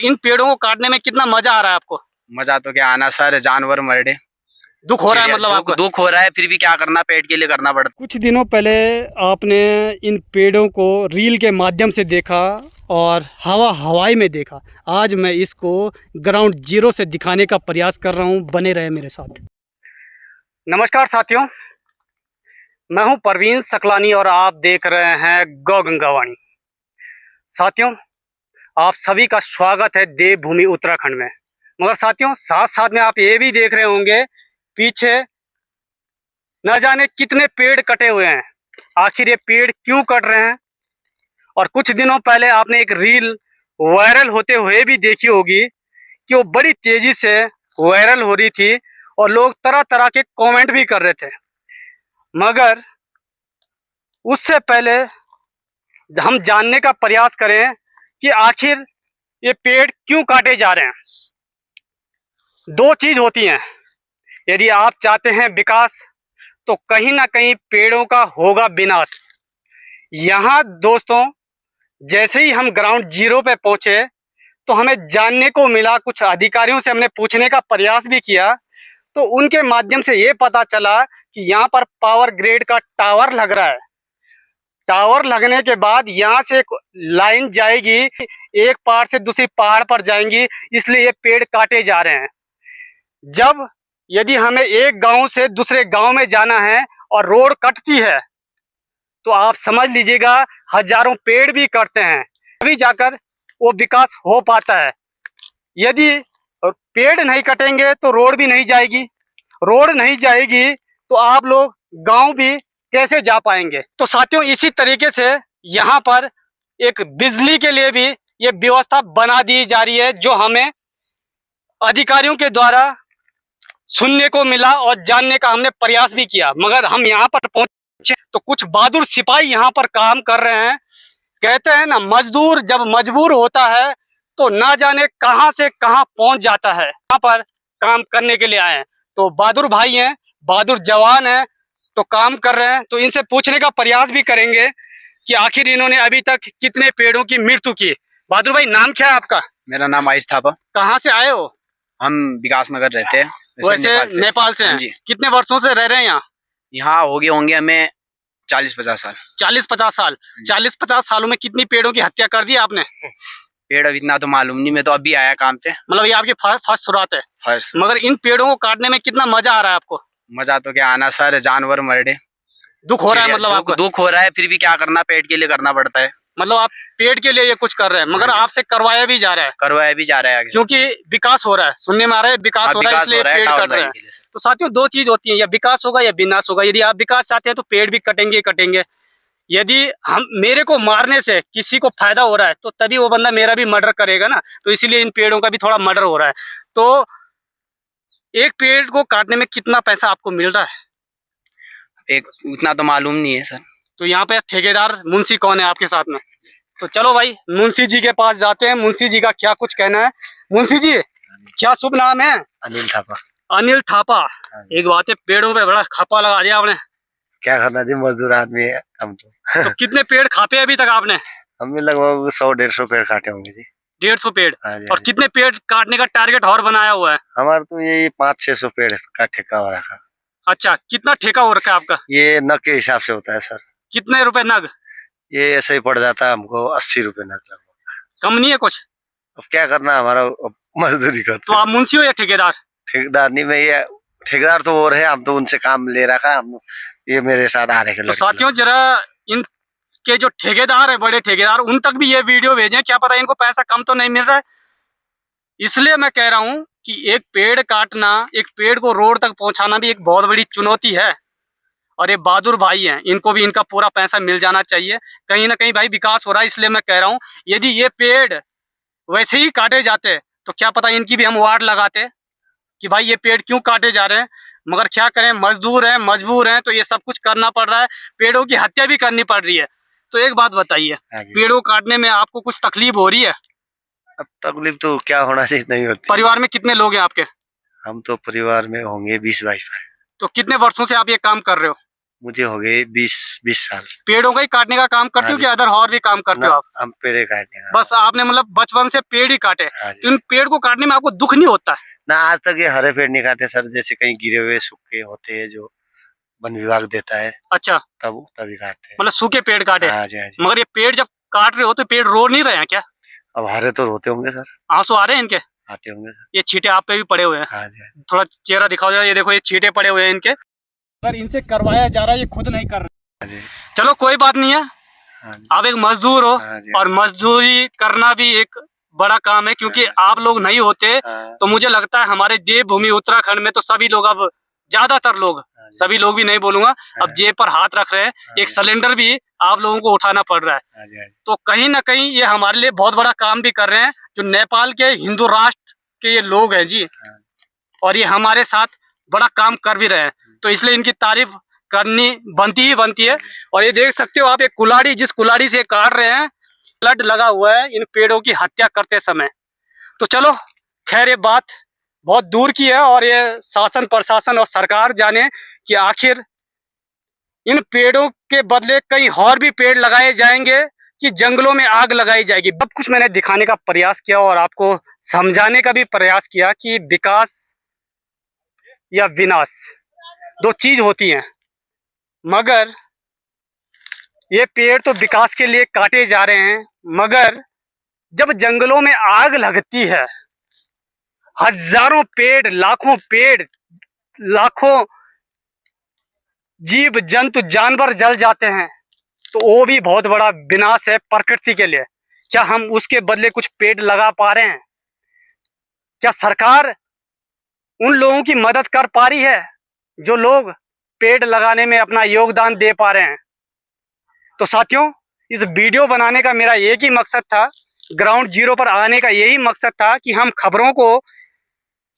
इन पेड़ों को काटने में कितना मजा आ रहा है आपको? मजा तो क्या आना सर, जानवर मर रहे। दुख हो रहा है मतलब आपको? दुख हो रहा है, फिर भी क्या करना, पेट के लिए करना पड़ता। कुछ दिनों पहले आपने इन पेड़ों को रील के माध्यम से देखा और हवाई में देखा। आज मैं इसको ग्राउंड जीरो से दिखाने का प्रयास कर रहा हूँ। बने रहे मेरे साथ। नमस्कार साथियों, मैं हूँ परवीन सकलानी और आप देख रहे हैं गौ गंगावाणी। साथियों, आप सभी का स्वागत है देवभूमि उत्तराखंड में। मगर साथियों, साथ साथ में आप ये भी देख रहे होंगे पीछे न जाने कितने पेड़ कटे हुए हैं। आखिर ये पेड़ क्यों कट रहे हैं? और कुछ दिनों पहले आपने एक रील वायरल होते हुए भी देखी होगी कि वो बड़ी तेजी से वायरल हो रही थी और लोग तरह तरह के कमेंट भी कर रहे थे। मगर उससे पहले हम जानने का प्रयास करें कि आखिर ये पेड़ क्यों काटे जा रहे हैं। दो चीज होती हैं, यदि आप चाहते हैं विकास तो कहीं ना कहीं पेड़ों का होगा विनाश। यहाँ दोस्तों, जैसे ही हम ग्राउंड जीरो पे पहुंचे तो हमें जानने को मिला, कुछ अधिकारियों से हमने पूछने का प्रयास भी किया तो उनके माध्यम से ये पता चला कि यहाँ पर पावर ग्रिड का टावर लग रहा है। टावर लगने के बाद यहाँ से एक लाइन जाएगी, एक पहाड़ से दूसरी पहाड़ पर जाएंगी, इसलिए ये पेड़ काटे जा रहे हैं। जब यदि हमें एक गांव से दूसरे गांव में जाना है और रोड कटती है तो आप समझ लीजिएगा हजारों पेड़ भी कटते हैं, तभी जाकर वो विकास हो पाता है। यदि पेड़ नहीं कटेंगे तो रोड भी नहीं जाएगी, रोड नहीं जाएगी तो आप लोग गांव भी कैसे जा पाएंगे। तो साथियों, इसी तरीके से यहाँ पर एक बिजली के लिए भी ये व्यवस्था बना दी जा रही है, जो हमें अधिकारियों के द्वारा सुनने को मिला और जानने का हमने प्रयास भी किया। मगर हम यहाँ पर पहुंचे तो कुछ बहादुर सिपाही यहाँ पर काम कर रहे हैं। कहते हैं ना, मजदूर जब मजबूर होता है तो ना जाने कहां से कहां पहुंच जाता है। यहाँ पर काम करने के लिए आए हैं तो बहादुर भाई हैं, बहादुर जवान हैं, तो काम कर रहे हैं। तो इनसे पूछने का प्रयास भी करेंगे कि आखिर इन्होंने अभी तक कितने पेड़ों की मृत्यु की। बहादुर भाई, नाम क्या है आपका? मेरा नाम आयुष थापा। कहाँ से आए हो? हम विकास नगर रहते हैं। वैसे नेपाल से हैं? जी। कितने वर्षों से रह रहे हैं यहाँ? यहाँ हो गए होंगे हमें 40-50 साल। 40-50 साल। 40-50 सालों में कितनी पेड़ों की हत्या कर दी आपने? पेड़ अब इतना तो मालूम नहीं, मैं तो अभी आया काम पे। मतलब ये आपकी फर्स्ट शुरुआत है? फर्स्ट। मगर इन पेड़ों को काटने में कितना मजा आ रहा है आपको? मजा तो क्या आना सर, जानवर मर रहे। दुख हो रहा है मतलब आपको? दुख हो रहा है, फिर भी क्या करना, पेट के लिए करना पड़ता है। मतलब आप पेड़ के लिए ये कुछ कर रहे हैं, मगर आपसे करवाया भी जा रहा है? करवाया भी जा रहा है क्योंकि विकास हो रहा है, सुनने में आ रहा है विकास हो रहा है, इसलिए पेड़ कट रहे हैं। तो साथियों, दो चीज होती है, या विकास होगा या विनाश होगा। यदि आप विकास चाहते हैं तो पेड़ भी कटेंगे कटेंगे। यदि हम मेरे को मारने से किसी को फायदा हो रहा है तो तभी वो बंदा मेरा भी मर्डर करेगा ना, तो इसीलिए इन पेड़ों का भी थोड़ा मर्डर हो रहा है। तो एक पेड़ को काटने में कितना पैसा आपको मिल रहा है? एक उतना तो मालूम नहीं है सर। तो यहाँ पे ठेकेदार मुंशी कौन है आपके साथ में? तो चलो भाई, मुंशी जी के पास जाते हैं, मुंशी जी का क्या कुछ कहना है। मुंशी जी, क्या शुभ नाम है? अनिल थापा। अनिल थापा। एक बात है, पेड़ों पे बड़ा खापा लगा दिया आपने। क्या करना जी, मजदूर आदमी है हम तो। तो कितने पेड़ खापे अभी तक आपने? हमने लगभग 100-150 पेड़ काटे होंगे जी। 150 पेड़? हाँ जी। और कितने पेड़ काटने का टारगेट और बनाया हुआ है? हमारा तो ये 500-600 पेड़ का ठेका हो रखा। अच्छा, कितना ठेका हो रखा है आपका? ये नग के हिसाब से होता है सर। कितने रुपए नग? ये ऐसे ही पड़ जाता है हमको 80 रुपए नग लगभग। कम नहीं है कुछ? अब क्या करना, हमारा मजदूरी करते। तो आप मुंशी हो या ठेकेदार? ठेकेदार नहीं, मैं ये ठेकेदार तो और है, हम तो उनसे काम ले रखा। हम ये मेरे साथ आ रहे। तो साथियों, जरा इनके जो ठेकेदार है, बड़े ठेकेदार, उन तक भी ये वीडियो भेजें, क्या पता इनको पैसा कम तो नहीं मिल रहा है। इसलिए मैं कह रहा हूँ कि एक पेड़ काटना, एक पेड़ को रोड तक पहुंचाना भी एक बहुत बड़ी चुनौती है। और ये बहादुर भाई हैं, इनको भी इनका पूरा पैसा मिल जाना चाहिए। कहीं ना कहीं भाई विकास हो रहा है, इसलिए मैं कह रहा हूँ यदि ये पेड़ वैसे ही काटे जाते तो क्या पता इनकी भी हम वार्ड लगाते कि भाई ये पेड़ क्यों काटे जा रहे हैं। मगर क्या करें, मजदूर हैं, मजबूर हैं, तो ये सब कुछ करना पड़ रहा है। पेड़ों की हत्या भी करनी पड़ रही है। तो एक बात बताइए, पेड़ों काटने में आपको कुछ तकलीफ हो रही है? अब तकलीफ तो क्या होना चाहिए, नहीं होती। परिवार में कितने लोग हैं आपके? हम तो परिवार में होंगे 20-22। तो कितने वर्षों से आप ये काम कर रहे हो? मुझे हो गए 20 साल। पेड़ों का ही काटने का काम करते हो हाँ कि जी। अदर और भी काम करते हो आप? हम पेड़े काटने का। बस आपने मतलब बचपन से पेड़ ही काटे। हाँ तो जी। इन पेड़ को काटने में आपको दुख नहीं होता है? ना, आज तक ये हरे पेड़ नहीं काटे सर। जैसे कहीं गिरे हुए सूखे होते हैं जो वन विभाग देता है, अच्छा, तब तभी काटते हैं। मतलब सूखे पेड़ काटे। हाँ जी, हाँ जी। मगर ये पेड़ जब काट रहे हो तो पेड़ रो नहीं रहे हैं क्या? अब हरे तो रोते होंगे सर, आंसू आ रहे हैं इनके? आते होंगे सर। ये छींटे आप पे भी पड़े हुए हैं। हाँ जी, हाँ जी। थोड़ा चेहरा दिखाओ जरा, ये देखो ये छींटे पड़े हुए हैं इनके। अगर इनसे करवाया जा रहा है, ये खुद नहीं कर रहे। हाँ जी, चलो कोई बात नहीं है, हाँ जी। आप एक मजदूर हो हाँ जी, और मजदूरी करना भी एक बड़ा काम है, क्योंकि आप लोग नहीं होते हाँ, तो मुझे लगता है हमारे देवभूमि उत्तराखंड में तो सभी लोग, अब ज्यादातर लोग, हाँ जी, सभी लोग भी नहीं बोलूंगा, अब जेब पर हाथ रख रहे हैं। एक सिलेंडर भी आप लोगों को उठाना पड़ रहा है। हाँ जी, हाँ जी। तो कहीं ना कहीं ये हमारे लिए बहुत बड़ा काम भी कर रहे हैं, जो नेपाल के हिंदू राष्ट्र के ये लोग हैं जी, और ये हमारे साथ बड़ा काम कर भी रहे हैं। तो इसलिए इनकी तारीफ करनी बनती ही बनती है। और ये देख सकते हो आप, एक कुल्हाड़ी, जिस कुल्हाड़ी से काट रहे हैं, ब्लड लगा हुआ है इन पेड़ों की हत्या करते समय। तो चलो खैर, ये बात बहुत दूर की है और ये शासन प्रशासन और सरकार जाने कि आखिर इन पेड़ों के बदले कहीं और भी पेड़ लगाए जाएंगे कि जंगलों में आग लगाई जाएगी। सब कुछ मैंने दिखाने का प्रयास किया और आपको समझाने का भी प्रयास किया कि विकास या विनाश दो चीज होती हैं, मगर ये पेड़ तो विकास के लिए काटे जा रहे हैं, मगर जब जंगलों में आग लगती है, हजारों पेड़, लाखों जीव जंतु जानवर जल जाते हैं, तो वो भी बहुत बड़ा विनाश है प्रकृति के लिए। क्या हम उसके बदले कुछ पेड़ लगा पा रहे हैं? क्या सरकार उन लोगों की मदद कर पा रही है जो लोग पेड़ लगाने में अपना योगदान दे पा रहे हैं? तो साथियों, इस वीडियो बनाने का मेरा एक ही मकसद था, ग्राउंड जीरो पर आने का यही मकसद था कि हम खबरों को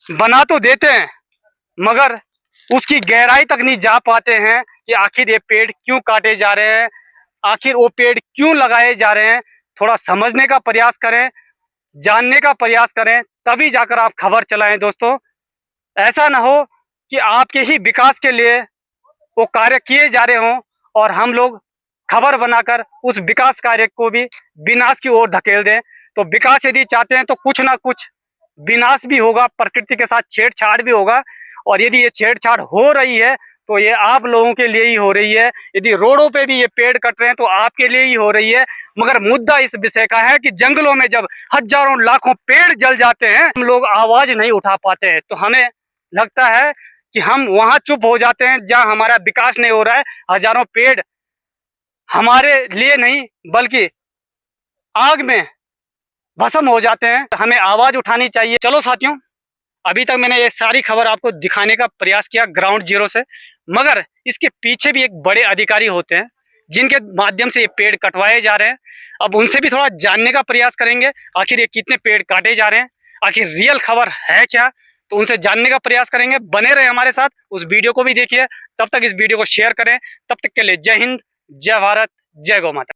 बना तो देते हैं, मगर उसकी गहराई तक नहीं जा पाते हैं कि आखिर ये पेड़ क्यों काटे जा रहे हैं, आखिर वो पेड़ क्यों लगाए जा रहे हैं। थोड़ा समझने का प्रयास करें, जानने का प्रयास करें, तभी जाकर आप खबर चलाएं दोस्तों। ऐसा ना हो कि आपके ही विकास के लिए वो कार्य किए जा रहे हों और हम लोग खबर बनाकर उस विकास कार्य को भी विनाश की ओर धकेल दें। तो विकास यदि चाहते हैं तो कुछ ना कुछ विनाश भी होगा, प्रकृति के साथ छेड़छाड़ भी होगा। और यदि ये छेड़छाड़ हो रही है तो ये आप लोगों के लिए ही हो रही है। यदि रोडों पे भी ये पेड़ कट रहे हैं तो आपके लिए ही हो रही है। मगर मुद्दा इस विषय का है कि जंगलों में जब हजारों लाखों पेड़ जल जाते हैं, हम लोग आवाज नहीं उठा पाते हैं। तो हमें लगता है कि हम वहां चुप हो जाते हैं जहां हमारा विकास नहीं हो रहा है। हजारों पेड़ हमारे लिए नहीं बल्कि आग में भस्म हो जाते हैं। हमें आवाज उठानी चाहिए। चलो साथियों, अभी तक मैंने ये सारी खबर आपको दिखाने का प्रयास किया ग्राउंड जीरो से, मगर इसके पीछे भी एक बड़े अधिकारी होते हैं जिनके माध्यम से ये पेड़ कटवाए जा रहे हैं। अब उनसे भी थोड़ा जानने का प्रयास करेंगे, आखिर ये कितने पेड़ काटे जा रहे हैं, आखिर रियल खबर है क्या, तो उनसे जानने का प्रयास करेंगे। बने रहे हमारे साथ, उस वीडियो को भी देखिए। तब तक इस वीडियो को शेयर करें। तब तक के लिए जय हिंद, जय भारत, जय गौ माता।